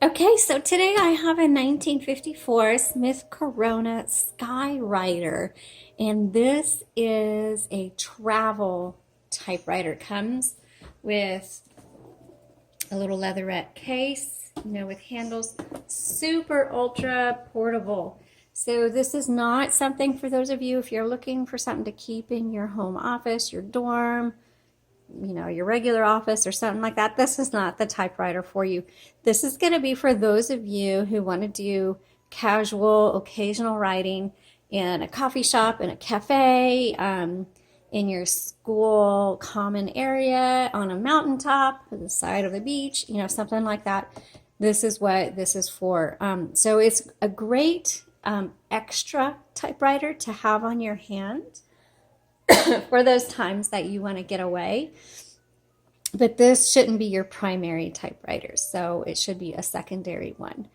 Okay, so today I have a 1954 Smith Corona Skyriter, and this is a travel typewriter. It comes with a little leatherette case, with handles, super ultra portable. So this is not something for those of you if you're looking for something to keep in your home office, your dorm, your regular office or something like that. This is not the typewriter for you. This is going to be for those of you who want to do casual, occasional writing in a coffee shop, in a cafe, in your school common area, on a mountaintop, on the side of the beach, something like that. This is what this is for. So it's a great extra typewriter to have on your hand for those times that you want to get away. But this shouldn't be your primary typewriter, so it should be a secondary one.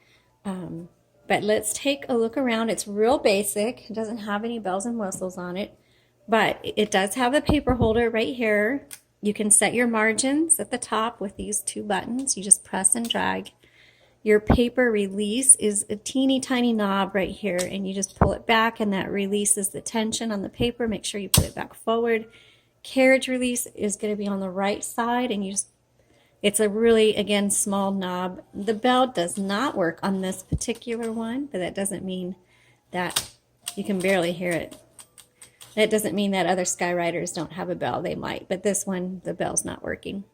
But let's take a look around. It's real basic. It doesn't have any bells and whistles on it, but it does have a paper holder right here. You can set your margins at the top with these two buttons. You just press and drag. Your paper release is a teeny tiny knob right here, and you just pull it back, and that releases the tension on the paper. Make sure you put it back forward. Carriage release is going to be on the right side, and it's a really, again, small knob. The bell does not work on this particular one, but that doesn't mean that you can barely hear it. That doesn't mean that other Skyriters don't have a bell. They might, but this one, the bell's not working.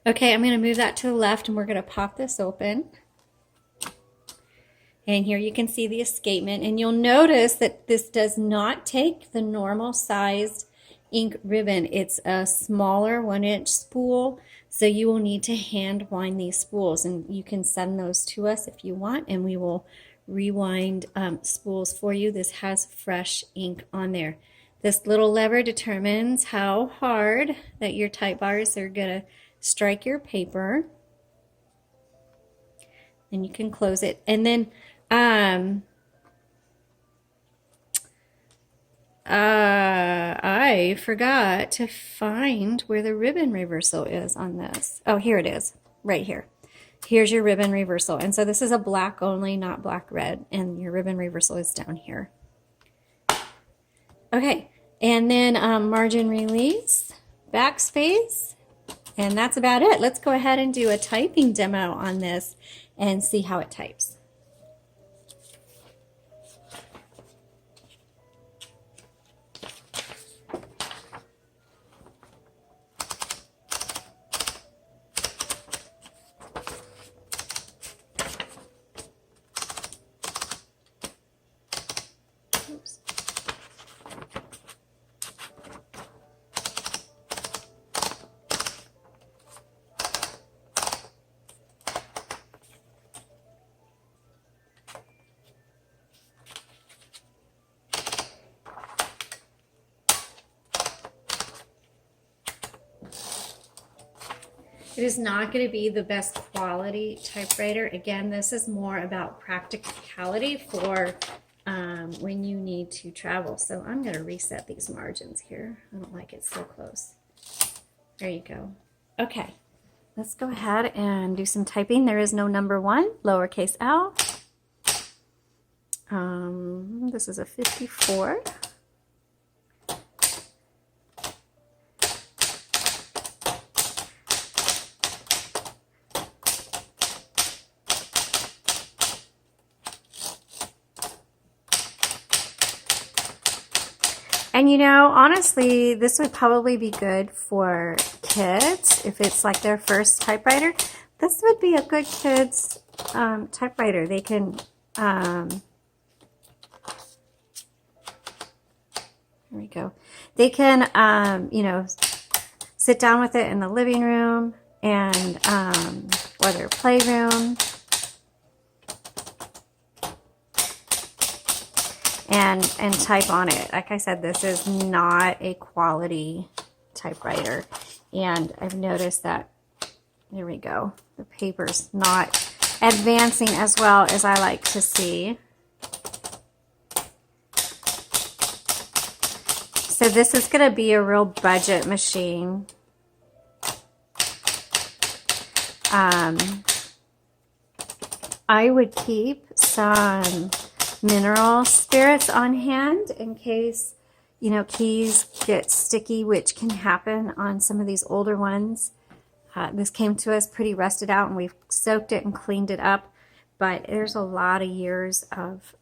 Okay, I'm going to move that to the left, and we're going to pop this open. And here you can see the escapement, and you'll notice that this does not take the normal sized ink ribbon. It's a smaller 1-inch spool, so you will need to hand wind these spools, and you can send those to us if you want, and we will rewind spools for you. This has fresh ink on there. This little lever determines how hard that your type bars are going to strike your paper, and you can close it. And then I forgot to find where the ribbon reversal is on this. Oh, here it is, right here. Here's your ribbon reversal. And so this is a black only, not black red, and your ribbon reversal is down here. Okay, and then margin release, backspace. And that's about it. Let's go ahead and do a typing demo on this and see how it types. Oops. It is not going to be the best quality typewriter. Again, this is more about practicality for when you need to travel. So I'm going to reset these margins here. I don't like it so close. There you go. Okay, let's go ahead and do some typing. There is no number 1, lowercase l. This is a 54. And honestly, this would probably be good for kids if it's like their first typewriter. This would be a good kids typewriter. They can, here we go. They can, sit down with it in the living room and, or their playroom. And type on it. Like I said, this is not a quality typewriter. And I've noticed that, there we go, the paper's not advancing as well as I like to see. So this is going to be a real budget machine. I would keep some mineral spirits on hand in case, you know, keys get sticky, which can happen on some of these older ones. This came to us pretty rusted out, and we've soaked it and cleaned it up, but there's a lot of years of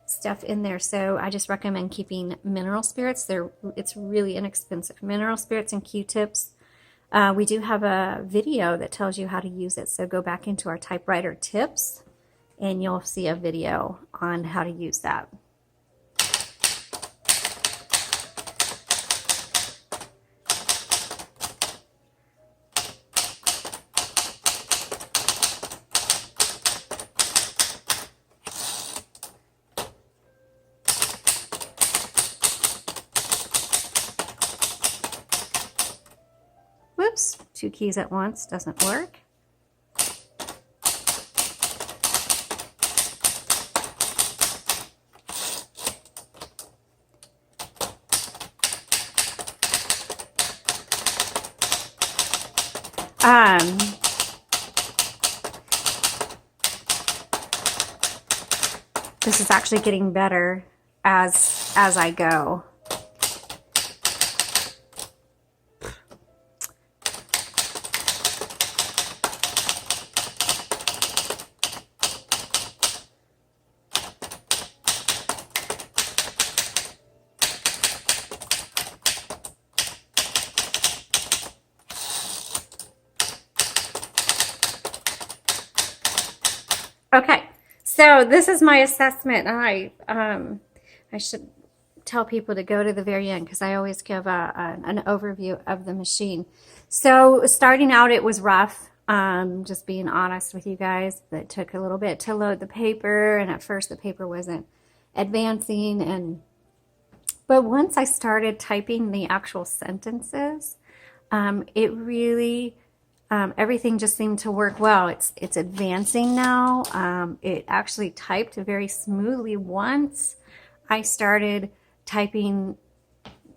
stuff in there, so I just recommend keeping mineral spirits. It's really inexpensive. Mineral spirits and Q-tips. We do have a video that tells you how to use it, so go back into our typewriter tips and you'll see a video on how to use that. Whoops, 2 keys at once doesn't work. This is actually getting better as I go. Okay, so this is my assessment. I should tell people to go to the very end because I always give an overview of the machine. So starting out, it was rough. Just being honest with you guys, it took a little bit to load the paper, and at first the paper wasn't advancing. But once I started typing the actual sentences, it really everything just seemed to work well. It's advancing now. It actually typed very smoothly once I started typing,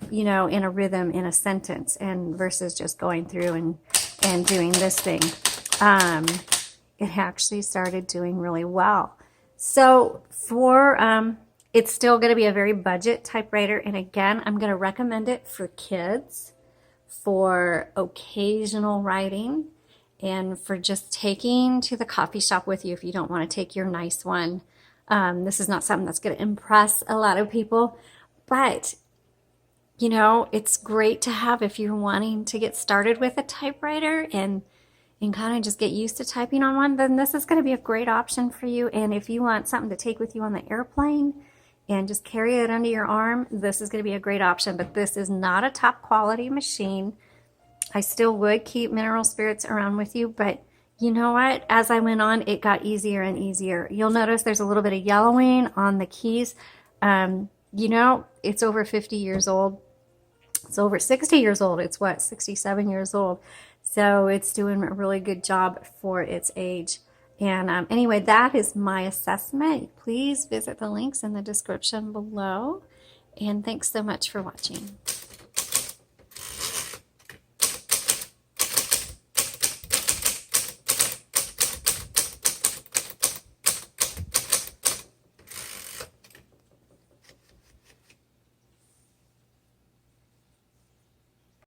you know, in a rhythm in a sentence, and versus just going through and doing this thing. It actually started doing really well. So for it's still going to be a very budget typewriter, and again, I'm going to recommend it for kids, for occasional writing, and for just taking to the coffee shop with you if you don't want to take your nice one. This is not something that's going to impress a lot of people, but you know, it's great to have if you're wanting to get started with a typewriter and kind of just get used to typing on one. Then this is going to be a great option for you. And if you want something to take with you on the airplane and just carry it under your arm, this is going to be a great option. But this is not a top quality machine. I still would keep mineral spirits around with you, but you know what? As I went on, it got easier and easier. You'll notice there's a little bit of yellowing on the keys. You know, it's over 50 years old. It's over 60 years old. It's what, 67 years old. So it's doing a really good job for its age. And anyway, that is my assessment. Please visit the links in the description below. And thanks so much for watching.